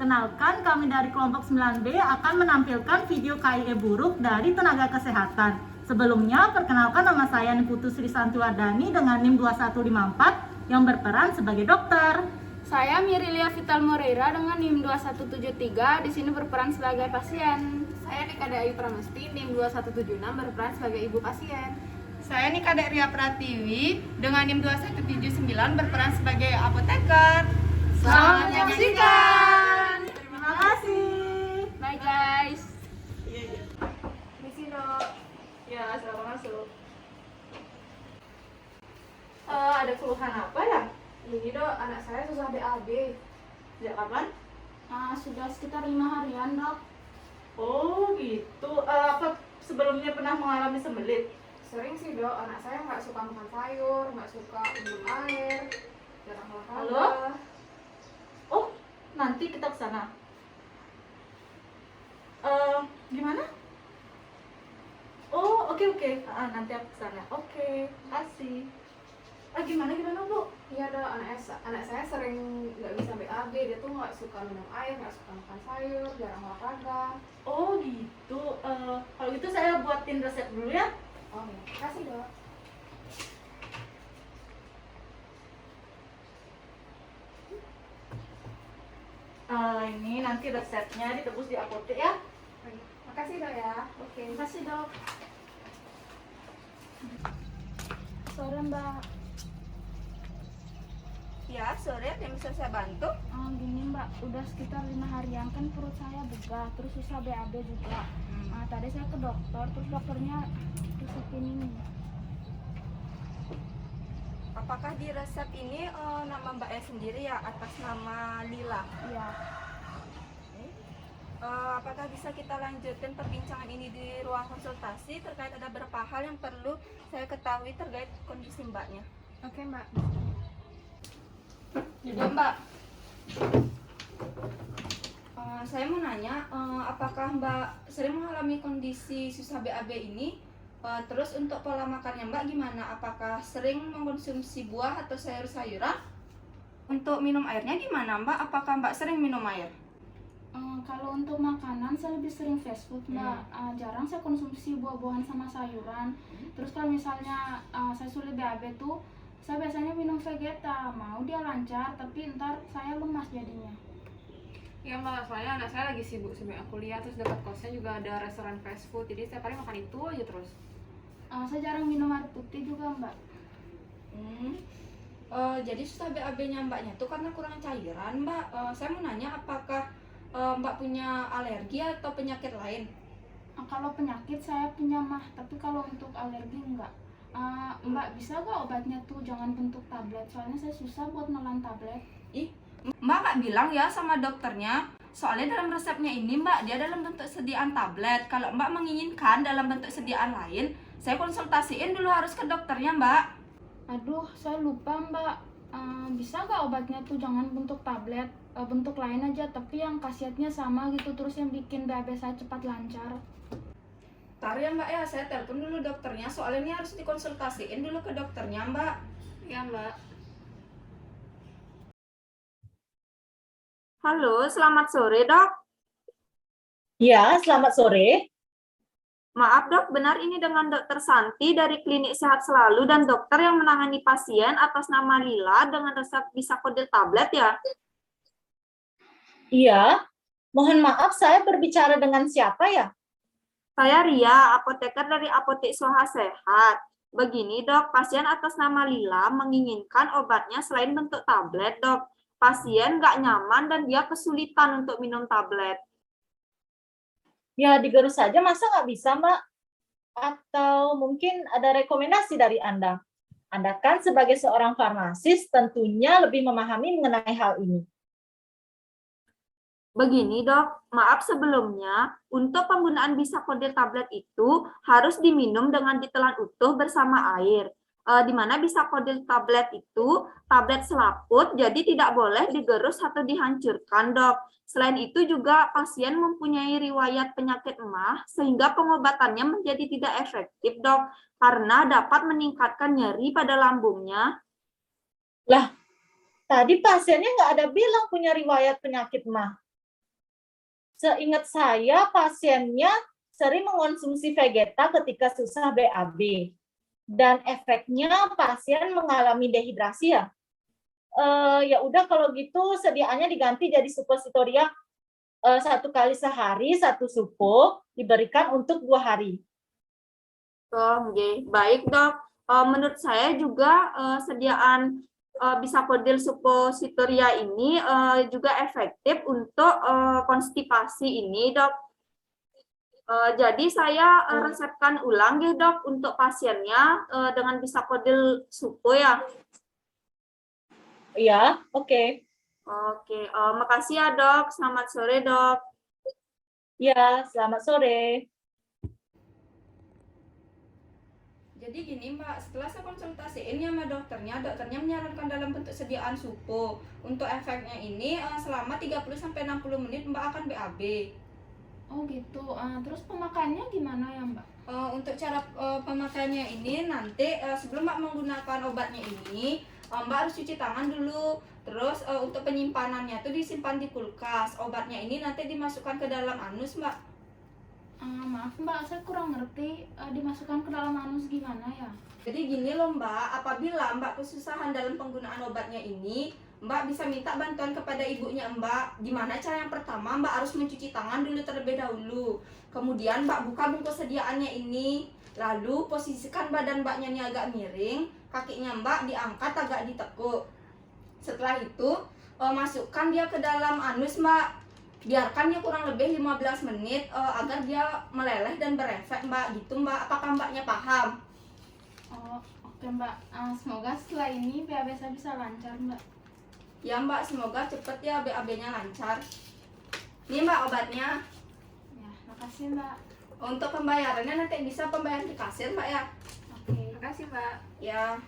Perkenalkan, kami dari kelompok 9B akan menampilkan video KIE buruk dari tenaga kesehatan. Sebelumnya, perkenalkan nama saya Niputu Sri Santiwardani dengan NIM 2154 yang berperan sebagai dokter. Saya Mirilia Vital Moreira dengan NIM 2173 di sini berperan sebagai pasien. Saya Nikadai Pramesti NIM 2176 berperan sebagai ibu pasien. Saya Nikadai Ria Pratiwi dengan NIM 2179 berperan sebagai apoteker. Selamat menyaksikan. Terima kasih. Bye guys. Misi dok. Ya, selamat masuk. Ada keluhan apa ya? Ini dok, anak saya susah BAB. Sejak kapan? Sudah sekitar 5 harian dok. Oh gitu. Apa sebelumnya pernah mengalami sembelit? Sering sih dok, anak saya nggak suka makan sayur, nggak suka minum air, jarang olahraga. Halo? Oh, nanti kita ke sana. Gimana? Oh, oke. Nanti aku ke sana. Oke, kasih. Gimana Bu? Iya dok, anak saya sering nggak bisa BAB, dia tuh nggak suka minum air, nggak suka makan sayur, jarang olahraga. Oh gitu. Kalau gitu saya buatin resep dulu ya. Oh ya, kasih dok. Ini nanti resepnya ditebus di apotek ya. Oh, iya. Makasih dok ya. Oke. Terima kasih dok. Sore mbak. Ya, sore ada yang bisa saya bantu? Gini mbak, udah sekitar 5 harian kan perut saya begah, terus susah BAB juga. Tadi saya ke dokter, terus dokternya resepin ini. Apakah di resep ini nama Mbaknya sendiri ya atas nama Lila? Iya. Apakah bisa kita lanjutkan perbincangan ini di ruang konsultasi terkait ada beberapa hal yang perlu saya ketahui terkait kondisi Mbaknya? Oke mbak. Juga Mbak, saya mau nanya, apakah Mbak sering mengalami kondisi susah BAB ini? Terus untuk pola makannya Mbak gimana? Apakah sering mengkonsumsi buah atau sayur-sayuran? Untuk minum airnya gimana Mbak? Apakah Mbak sering minum air? Kalau untuk makanan saya lebih sering fast food mbak. Jarang saya konsumsi buah-buahan sama sayuran. Terus kalau misalnya saya sulit BAB tuh, saya biasanya minum Vegeta. Mau dia lancar, tapi ntar saya lemas jadinya. Iya mbak, soalnya anak saya lagi sibuk kuliah, terus dekat kosnya juga ada restoran fast food, jadi setiap hari makan itu aja terus. Saya jarang minum air putih juga mbak. Jadi susah BAB-nya Mbaknya tuh karena kurang cairan Mbak. Saya mau nanya apakah Mbak punya alergi atau penyakit lain? Kalau penyakit saya punya mah, tapi kalau untuk alergi enggak. Mbak bisa gak obatnya tuh jangan bentuk tablet, soalnya saya susah buat nelan tablet. Mbak nggak bilang ya sama dokternya, soalnya dalam resepnya ini Mbak, dia dalam bentuk sediaan tablet. Kalau Mbak menginginkan dalam bentuk sediaan lain, saya konsultasiin dulu harus ke dokternya Mbak. Aduh, saya lupa mbak. Bisa gak obatnya tuh jangan bentuk tablet, bentuk lain aja, tapi yang khasiatnya sama gitu, terus yang bikin BAB saya cepat lancar. Ntar ya Mbak ya, saya telepon dulu dokternya, soalnya ini harus dikonsultasiin dulu ke dokternya Mbak. Iya mbak. Halo, selamat sore dok. Ya, selamat sore. Maaf dok, benar ini dengan dokter Santi dari Klinik Sehat Selalu dan dokter yang menangani pasien atas nama Lila dengan resep Bisakodil tablet ya? Iya, mohon maaf saya berbicara dengan siapa ya? Saya Ria, apoteker dari Apotek Soha Sehat. Begini dok, pasien atas nama Lila menginginkan obatnya selain bentuk tablet dok. Pasien nggak nyaman dan dia kesulitan untuk minum tablet. Ya, digerus saja, masa nggak bisa, Mbak? Atau mungkin ada rekomendasi dari Anda? Anda kan sebagai seorang farmasis tentunya lebih memahami mengenai hal ini. Begini dok, maaf sebelumnya, untuk penggunaan Bisakodil tablet itu harus diminum dengan ditelan utuh bersama air. Di mana Bisakodil tablet itu tablet selaput, jadi tidak boleh digerus atau dihancurkan dok. Selain itu juga pasien mempunyai riwayat penyakit emah, sehingga pengobatannya menjadi tidak efektif dok, karena dapat meningkatkan nyeri pada lambungnya. Lah, tadi pasiennya nggak ada bilang punya riwayat penyakit mah. Seingat saya, pasiennya sering mengonsumsi Vegeta ketika susah BAB. Dan efeknya pasien mengalami dehidrasi ya. Ya udah kalau gitu sediaannya diganti jadi suppositoria 1 kali sehari, 1 supo, diberikan untuk 2 hari. Oh, nggih. Baik, Dok. Menurut saya juga sediaan Bisakodil suppositoria ini juga efektif untuk konstipasi ini, Dok. Jadi saya resepkan ulang ya, Dok, untuk pasiennya dengan Bisakodil supo ya. Iya, oke. Oke, makasih ya, Dok. Selamat sore, Dok. Ya, selamat sore. Jadi gini Mbak, setelah saya konsultasiin sama dokternya menyarankan dalam bentuk sediaan supo. Untuk efeknya ini selama 30-60 menit Mbak akan BAB. Oh gitu. Terus pemakaiannya gimana ya Mbak? Untuk cara pemakaiannya ini nanti sebelum Mbak menggunakan obatnya ini, Mbak harus cuci tangan dulu. Terus untuk penyimpanannya itu disimpan di kulkas. Obatnya ini nanti dimasukkan ke dalam anus Mbak. Maaf Mbak, saya kurang ngerti dimasukkan ke dalam anus gimana ya? Jadi gini loh Mbak, apabila Mbak kesusahan dalam penggunaan obatnya ini, Mbak bisa minta bantuan kepada ibunya Mbak. Gimana cara yang pertama, Mbak harus mencuci tangan dulu terlebih dahulu. Kemudian Mbak buka bungkus sediaannya ini. Lalu posisikan badan Mbaknya ini agak miring, kakinya Mbak diangkat agak ditekuk. Setelah itu, masukkan dia ke dalam anus Mbak. Biarkan dia kurang lebih 15 menit agar dia meleleh dan berefek Mbak. Gitu Mbak, apakah Mbaknya paham? Oh, oke Mbak. Semoga setelah ini BAB saya bisa lancar Mbak. Ya Mbak, semoga cepet ya BAB-nya lancar. Ini Mbak obatnya. Ya, makasih Mbak. Untuk pembayarannya nanti bisa pembayaran di kasir Mbak ya. Oke. Makasih Mbak. Ya.